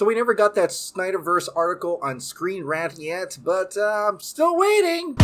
So we never got that Snyderverse article on Screen Rant yet, but I'm still waiting.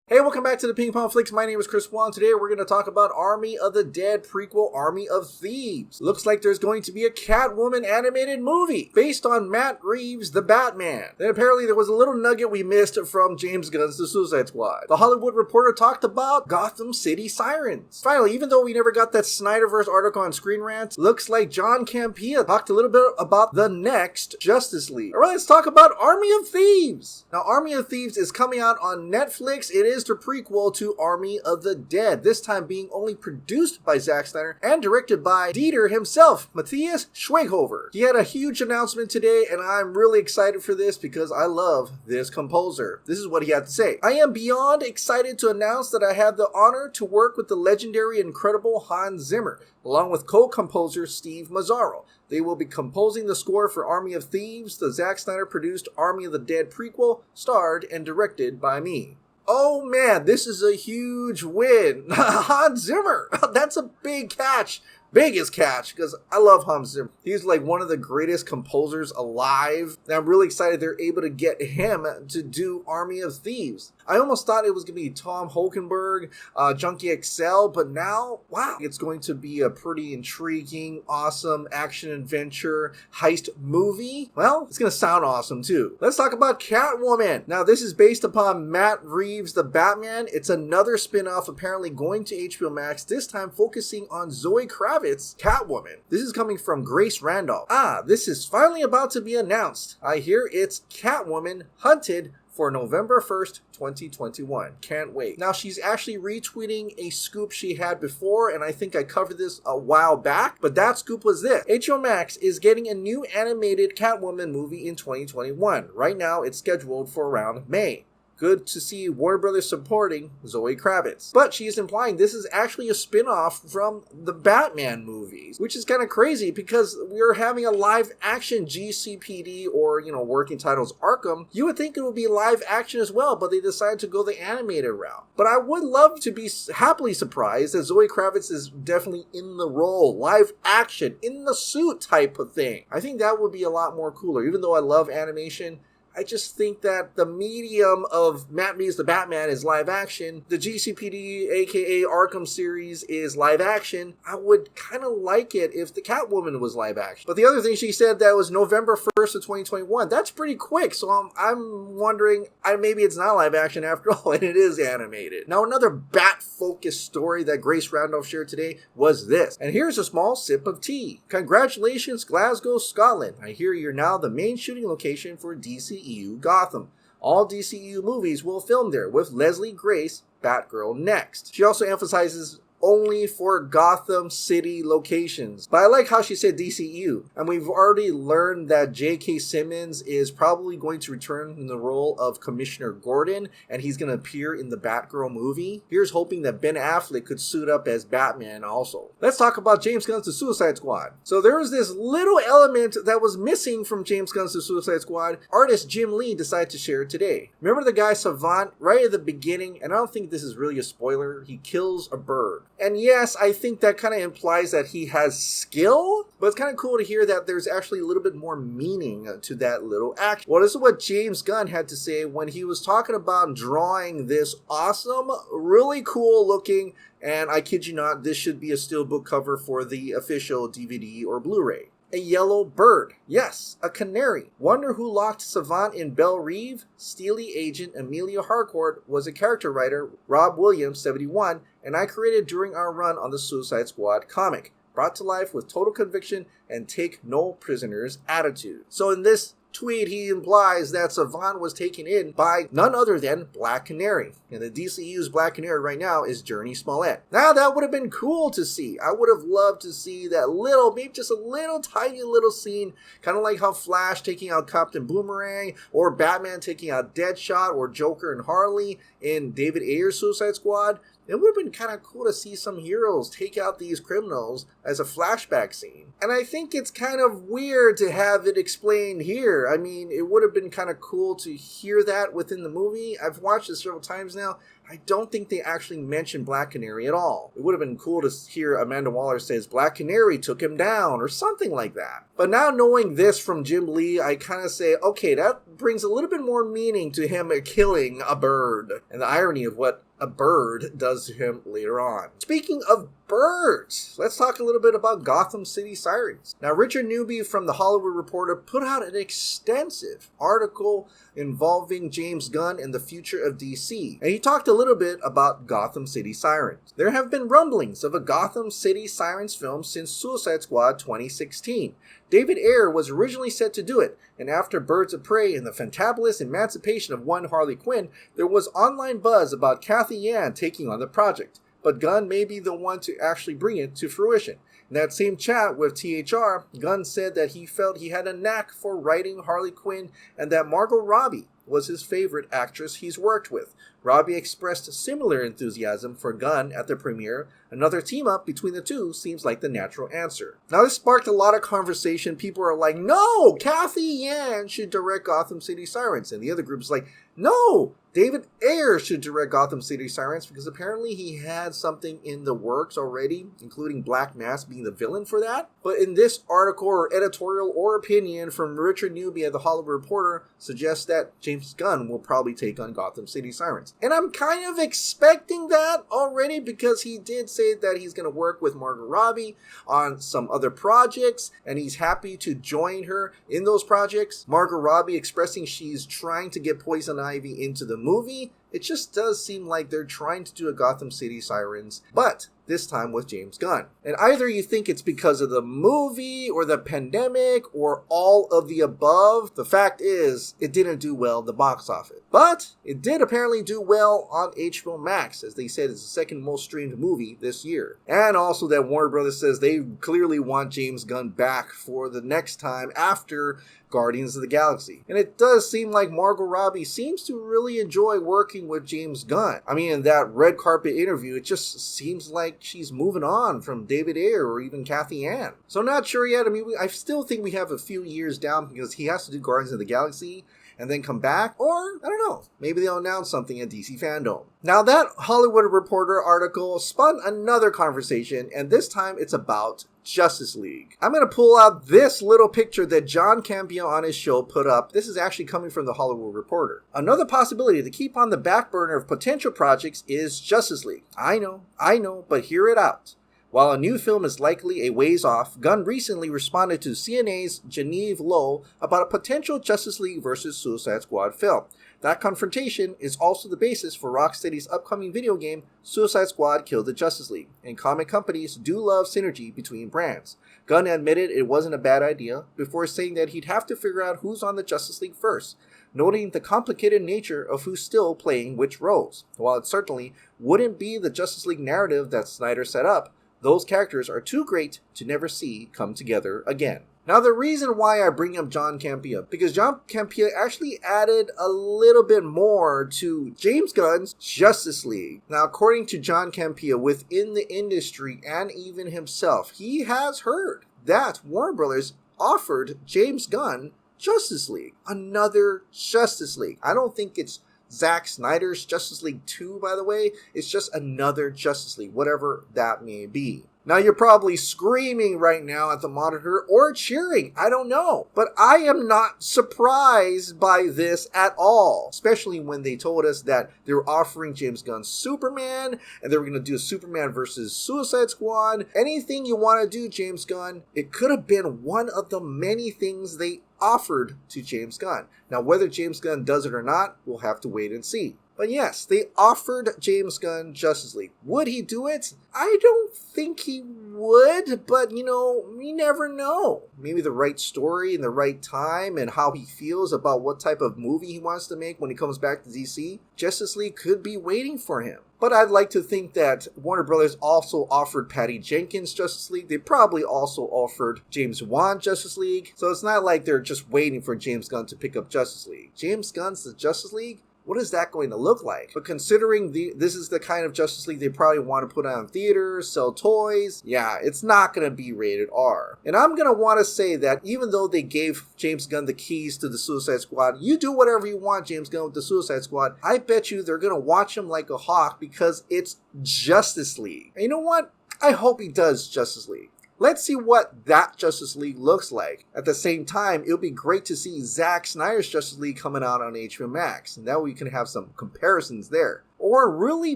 Hey, welcome back to the Ping Pong Flix. My name is Chris Wong. Today we're going to talk about Army of the Dead prequel, Army of Thieves. Looks like there's going to be a Catwoman animated movie based on Matt Reeves' The Batman. Then apparently there was a little nugget we missed from James Gunn's The Suicide Squad. The Hollywood Reporter talked about Gotham City Sirens. Finally, even though we never got that Snyderverse article on Screen Rant, looks like John Campea talked a little bit about the next Justice League. Alright, let's talk about Army of Thieves. Now, Army of Thieves is coming out on Netflix. It is the prequel to Army of the Dead, this time being only produced by Zack Snyder and directed by Dieter himself, Matthias Schweighöfer. He had a huge announcement today, and I'm really excited for this because I love this composer. This is what he had to say. I am beyond excited to announce that I have the honor to work with the legendary and incredible Hans Zimmer, along with co-composer Steve Mazzaro. They will be composing the score for Army of Thieves, the Zack Snyder-produced Army of the Dead prequel, starred and directed by me. Oh man, this is a huge win. Hans Zimmer, that's a big catch. Biggest catch, because I love Hans Zimmer. He's like one of the greatest composers alive. And I'm really excited they're able to get him to do Army of Thieves. I almost thought it was going to be Tom Holkenborg, Junkie XL, but now, wow, it's going to be a pretty intriguing, awesome action-adventure heist movie. Well, it's going to sound awesome too. Let's talk about Catwoman. Now, this is based upon Matt Reeves' The Batman. It's another spin-off apparently going to HBO Max, this time focusing on Zoey Kravitz, Catwoman. This is coming from Grace Randolph. This is finally about to be announced. I hear it's Catwoman Hunted for November 1st, 2021. Can't wait. Now, she's actually retweeting a scoop she had before, and I think I covered this a while back, but that scoop was this. HBO Max is getting a new animated Catwoman movie in 2021. Right now, it's scheduled for around May. Good to see Warner Brothers supporting Zoey Kravitz. But she is implying this is actually a spin-off from the Batman movies, which is kind of crazy because we're having a live-action GCPD or, working titles Arkham. You would think it would be live action as well, but they decided to go the animated route. But I would love to be happily surprised that Zoey Kravitz is definitely in the role, live action, in the suit type of thing. I think that would be a lot more cooler. Even though I love animation, I just think that the medium of Matt Reeves' The Batman is live action. The GCPD, aka Arkham series, is live action. I would kind of like it if the Catwoman was live action. But the other thing she said that was November 1st of 2021. That's pretty quick. So I'm wondering, maybe it's not live action after all, and it is animated. Now, another Bat-focused story that Grace Randolph shared today was this. And here's a small sip of tea. Congratulations, Glasgow, Scotland. I hear you're now the main shooting location for DCEU Gotham. All DCEU movies will film there, with Leslie Grace, Batgirl, next. She also emphasizes only for Gotham City locations. But I like how she said DCEU. And we've already learned that J.K. Simmons is probably going to return in the role of Commissioner Gordon, and he's going to appear in the Batgirl movie. Here's hoping that Ben Affleck could suit up as Batman also. Let's talk about James Gunn's The Suicide Squad. So there was this little element that was missing from James Gunn's The Suicide Squad. Artist Jim Lee decided to share it today. Remember the guy Savant right at the beginning, and I don't think this is really a spoiler, he kills a bird. And yes, I think that kind of implies that he has skill, but it's kind of cool to hear that there's actually a little bit more meaning to that little action. Well, this is what James Gunn had to say when he was talking about drawing this awesome, really cool looking, and I kid you not, this should be a steelbook cover for the official DVD or Blu-ray. A yellow bird. Yes, a canary. Wonder who locked Savant in Belle Reve? Steely agent Amelia Harcourt was a character writer, Rob Williams, 71, and I created during our run on the Suicide Squad comic. Brought to life with total conviction and take no prisoners attitude. So in this tweet, he implies that Savant was taken in by none other than Black Canary. And the DCEU's Black Canary right now is Journey Smollett. Now, that would have been cool to see. I would have loved to see that little, maybe just a little tiny little scene, kind of like how Flash taking out Captain Boomerang, or Batman taking out Deadshot, or Joker and Harley in David Ayer's Suicide Squad. It would have been kind of cool to see some heroes take out these criminals as a flashback scene. And I think it's kind of weird to have it explained here. I mean, it would have been kind of cool to hear that within the movie. I've watched it several times now. I don't think they actually mentioned Black Canary at all. It would have been cool to hear Amanda Waller says Black Canary took him down or something like that. But now knowing this from Jim Lee, I kind of say, okay, that brings a little bit more meaning to him killing a bird and the irony of what a bird does to him later on. Speaking of birds, let's talk a little bit about Gotham City Sirens. Now, Richard Newby from The Hollywood Reporter put out an extensive article involving James Gunn and the future of DC, and he talked a little bit about Gotham City Sirens. There have been rumblings of a Gotham City Sirens film since Suicide Squad 2016. David Ayer was originally set to do it, and after Birds of Prey and the fantabulous emancipation of one Harley Quinn, there was online buzz about Cathy Yan taking on the project. But Gunn may be the one to actually bring it to fruition. In that same chat with THR, Gunn said that he felt he had a knack for writing Harley Quinn and that Margot Robbie was his favorite actress he's worked with. Robbie expressed similar enthusiasm for Gunn at the premiere. Another team-up between the two seems like the natural answer. Now, this sparked a lot of conversation. People are like, no, Cathy Yan should direct Gotham City Sirens. And the other group is like, no, David Ayer should direct Gotham City Sirens because apparently he had something in the works already, including Black Mask being the villain for that. But in this article or editorial or opinion from Richard Newby at The Hollywood Reporter suggests that James Gunn will probably take on Gotham City Sirens. And I'm kind of expecting that already because he did say that he's going to work with Margot Robbie on some other projects and he's happy to join her in those projects. Margot Robbie expressing she's trying to get Poison Ivy into the movie. It just does seem like they're trying to do a Gotham City Sirens, but this time with James Gunn. And either you think it's because of the movie or the pandemic or all of the above. The fact is, it didn't do well at the box office. But it did apparently do well on HBO Max, as they said it's the second most streamed movie this year. And also that Warner Brothers says they clearly want James Gunn back for the next time after Guardians of the Galaxy. And it does seem like Margot Robbie seems to really enjoy working with James Gunn. I mean, in that red carpet interview, it just seems like she's moving on from David Ayer or even Cathy Yan. So not sure yet. I mean, I still think we have a few years down because he has to do Guardians of the Galaxy and then come back, or, I don't know, maybe they'll announce something at DC Fandom. Now, that Hollywood Reporter article spun another conversation, and this time it's about Justice League. I'm going to pull out this little picture that John Campea on his show put up. This is actually coming from the Hollywood Reporter. Another possibility to keep on the back burner of potential projects is Justice League. I know, but hear it out. While a new film is likely a ways off, Gunn recently responded to CNA's Genevieve Lowe about a potential Justice League vs. Suicide Squad film. That confrontation is also the basis for Rocksteady's upcoming video game, Suicide Squad Kill the Justice League, and comic companies do love synergy between brands. Gunn admitted it wasn't a bad idea, before saying that he'd have to figure out who's on the Justice League first, noting the complicated nature of who's still playing which roles. While it certainly wouldn't be the Justice League narrative that Snyder set up, those characters are too great to never see come together again. Now, the reason why I bring up John Campea, because John Campea actually added a little bit more to James Gunn's Justice League. Now, according to John Campea, within the industry and even himself, he has heard that Warner Brothers offered James Gunn Justice League. Another Justice League. I don't think it's Zack Snyder's Justice League 2, by the way. It's just another Justice League, whatever that may be. Now, you're probably screaming right now at the monitor or cheering. I don't know. But I am not surprised by this at all, especially when they told us that they were offering James Gunn Superman and they were going to do Superman versus Suicide Squad. Anything you want to do, James Gunn, it could have been one of the many things they offered to James Gunn. Now, whether James Gunn does it or not, we'll have to wait and see. But yes, they offered James Gunn Justice League. Would he do it? I don't think he would, but you never know. Maybe the right story and the right time and how he feels about what type of movie he wants to make when he comes back to DC, Justice League could be waiting for him. But I'd like to think that Warner Brothers also offered Patty Jenkins Justice League. They probably also offered James Wan Justice League. So it's not like they're just waiting for James Gunn to pick up Justice League. James Gunn's the Justice League? what is that going to look like? But considering this is the kind of Justice League they probably want to put on theaters, sell toys, yeah, it's not going to be rated R. And I'm going to want to say that even though they gave James Gunn the keys to the Suicide Squad, you do whatever you want, James Gunn, with the Suicide Squad, I bet you they're going to watch him like a hawk because it's Justice League. And you know what? I hope he does Justice League. Let's see what that Justice League looks like. At the same time, it'll be great to see Zack Snyder's Justice League coming out on HBO Max. And that way we can have some comparisons there. Or really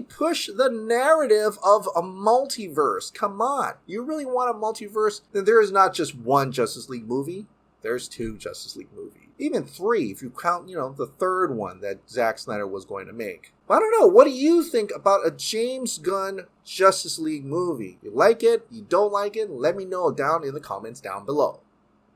push the narrative of a multiverse. Come on. You really want a multiverse? Then there is not just one Justice League movie. There's 2 Justice League movies. Even 3 if you count, the third one that Zack Snyder was going to make. But I don't know. What do you think about a James Gunn Justice League movie? You like it? You don't like it? Let me know down in the comments down below.